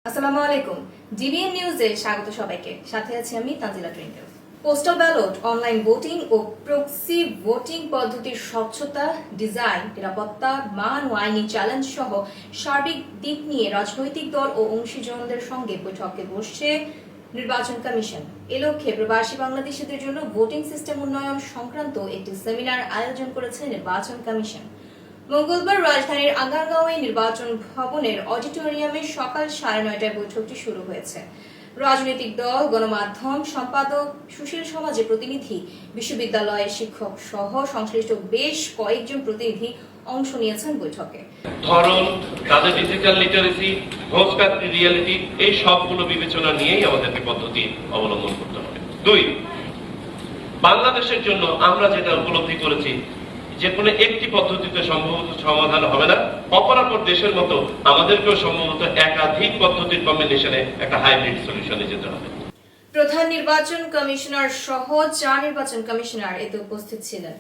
আসসালামু আলাইকুম। ডিবিএন নিউজে স্বাগত সবাইকে। সাথে আছি আমি Tanzila Twinkle. Postal ballot, online voting ও প্রক্সি ভোটিং পদ্ধতির স্বচ্ছতা, ডিজাইন, নিরাপত্তা, মান ও আইনি চ্যালেঞ্জ সহ সার্বিক দিক নিয়ে রাজনৈতিক দল ও অংশীজনদের সঙ্গে বৈঠকে বসছে নির্বাচন কমিশন। এ লক্ষ্যে প্রবাসী বাংলাদেশিদের জন্য ভোটিং সিস্টেম উন্নয়ন সংক্রান্ত একটি সেমিনার আয়োজন করেছে নির্বাচন কমিশন। মঙ্গলবার রাজধানীর আগারগাঁওয়ে নির্বাচন ভবনের অডিটোরিয়ামে সকাল 9:30টায় বৈঠকটি শুরু হয়েছে। রাজনৈতিক দল, গণমাধ্যম, সম্পাদক, সুশীল সমাজের প্রতিনিধি, বিশ্ববিদ্যালয়ের শিক্ষক সহ সংশ্লিষ্ট বেশ কয়েকজন প্রতিনিধি অংশ নিয়েছেন বৈঠকে। ধরন, তাদের ডিজিটাল লিটারেসি, ভোক্তা রিয়েলিটি, এই সবগুলো বিবেচনা নিয়েই আমাদেরকে পদ্ধতি অবলম্বন করতে হবে। 2, বাংলাদেশের জন্য আমরা যেটা উপলব্ধি করেছি, যে কোনো একটি পদ্ধতিতে সম্ভবত সমাধান হবে না, অপরাপর দেশের মতো আমাদেরকেও সম্ভবত একাধিক পদ্ধতির কম্বিনেশনে একটা হাইব্রিড সলিউশনে যেতে হবে। প্রধান নির্বাচন কমিশনার সহ 4 নির্বাচন কমিশনার এতে উপস্থিত ছিলেন।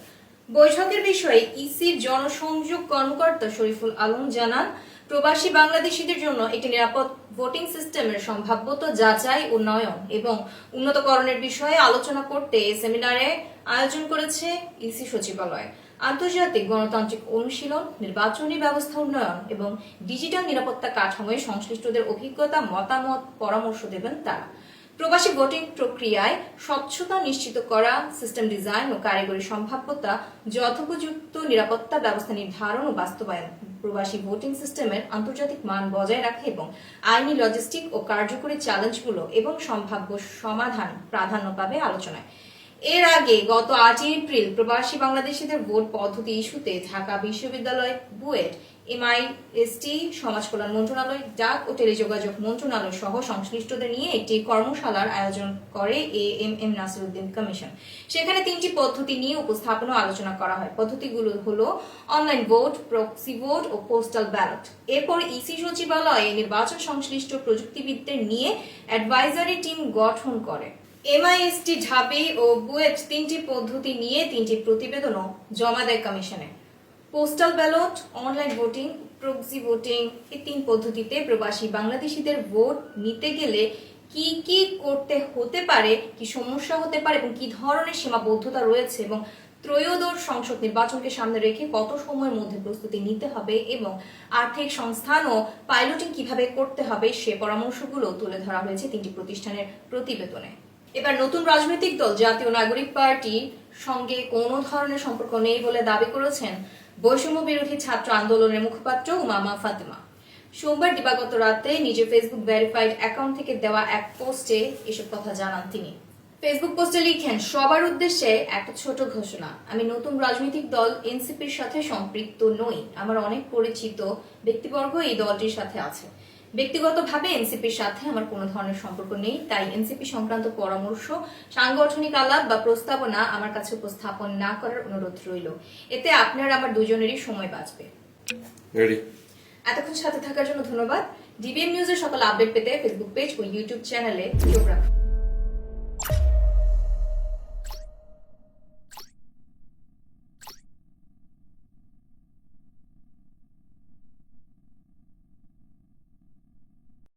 বৈঠকের বিষয়ে ইসির জনসংযোগ কর্মকর্তা শরীফুল আলম জানান, প্রবাসী বাংলাদেশিদের জন্য একটি নিরাপদ ভোটিং সিস্টেমের সম্ভাব্যত যাচাই, উন্নয়ন এবং উন্নতকরণের বিষয়ে আলোচনা করতে সেমিনারে আয়োজন করেছে ইসি সচিবালয়। আন্তর্জাতিক গণতান্ত্রিক অনুশীলন, নির্বাচনী ব্যবস্থা উন্নয়ন এবং ডিজিটাল নিরাপত্তা কাঠামোয় সংশ্লিষ্টদের অভিজ্ঞতা, মতামত, পরামর্শ দেবেন তারা। প্রবাসী ভোটিং প্রক্রিয়ায় স্বচ্ছতা নিশ্চিত করা, সিস্টেম ডিজাইন ও কারিগরি সম্ভাব্যতা, যথোপযুক্ত নিরাপত্তা ব্যবস্থা নির্ধারণ ও বাস্তবায়ন, প্রবাসী ভোটিং সিস্টেমের আন্তর্জাতিক মান বজায় রাখা এবং আইনি, লজিস্টিক ও কার্যকরী চ্যালেঞ্জগুলো এবং সম্ভাব্য সমাধান প্রাধান্য পাবে আলোচনায়। এর আগে গত 8 এপ্রিল প্রবাসী বাংলাদেশিদের ভোট পদ্ধতি ইস্যুতে ঢাকা বিশ্ববিদ্যালয়, বুয়েট, এমআইএসটি, সমাজ কল্যাণ মন্ত্রণালয়, ডাক ও টেলিযোগাযোগ মন্ত্রণালয় সহ সংশ্লিষ্টদের নিয়ে একটি কর্মশালার আয়োজন করে এএমএম নাসিরউদ্দিন কমিশন। সেখানে 3টি পদ্ধতি নিয়ে উপস্থাপন ও আলোচনা করা হয়। পদ্ধতিগুলো হলো online vote, proxy vote oh postal ballot. এরপর ইসি সচিবালয়ে নির্বাচন সংশ্লিষ্ট প্রযুক্তিবিদদের নিয়ে অ্যাডভাইজারি টিম গঠন করে। এমআইএসটি, ঢাবি ও বুয়েট 3টি পদ্ধতি নিয়ে 3টি প্রতিবেদনও জমা দেয় কমিশনে। Postal ballot, online voting, proxy voting, এই 3 পদ্ধতিতে প্রবাসী বাংলাদেশিদের ভোট নিতে গেলে কি কি করতে হতে পারে, কি সমস্যা হতে পারে এবং কি ধরনের সীমাবদ্ধতা রয়েছে এবং ত্রয়োদশ সংসদ নির্বাচনকে সামনে রেখে কত সময়ের মধ্যে প্রস্তুতি নিতে হবে এবং আর্থিক সংস্থান ও পাইলটিং কিভাবে করতে হবে, সে পরামর্শগুলো তুলে ধরা হয়েছে 3টি প্রতিষ্ঠানের প্রতিবেদনে। এবার নতুন রাজনৈতিক দল জাতীয় নাগরিক পার্টির সঙ্গে কোনো ধরনের সম্পর্ক নেই বলে দাবি করেছেন বৈষম্য বিরোধী ছাত্র আন্দোলনের মুখপাত্র উমামা ফাতেমা। সোমবার দিবাগত রাতে নিজের ফেসবুক ভেরিফাইড অ্যাকাউন্ট থেকে দেওয়া এক পোস্টে এসব কথা জানান তিনি। ফেসবুক পোস্টে লিখেন, সবার উদ্দেশ্যে একটা ছোট ঘোষণা। আমি নতুন রাজনৈতিক দল এনসিপির সাথে সম্পৃক্ত নই। আমার অনেক পরিচিত ব্যক্তিবর্গ এই দলটির সাথে আছে। ব্যক্তিগতভাবে এনসিপির সাথে আমার কোনো ধরনের সম্পর্ক নেই, তাই এনসিপি সংক্রান্ত পরামর্শ, সাংগঠনিক আলাপ বা প্রস্তাবনা আমার কাছে উপস্থাপন না করার অনুরোধ রইল। এতে আপনার আমার দুজনেরই সময় বাঁচবে। এতক্ষণ সাথে থাকার জন্য ধন্যবাদ। ডিবিএন নিউজের সকল আপডেট পেতে ফেসবুক পেজ ও ইউটিউব চ্যানেলে চোখ রাখুন।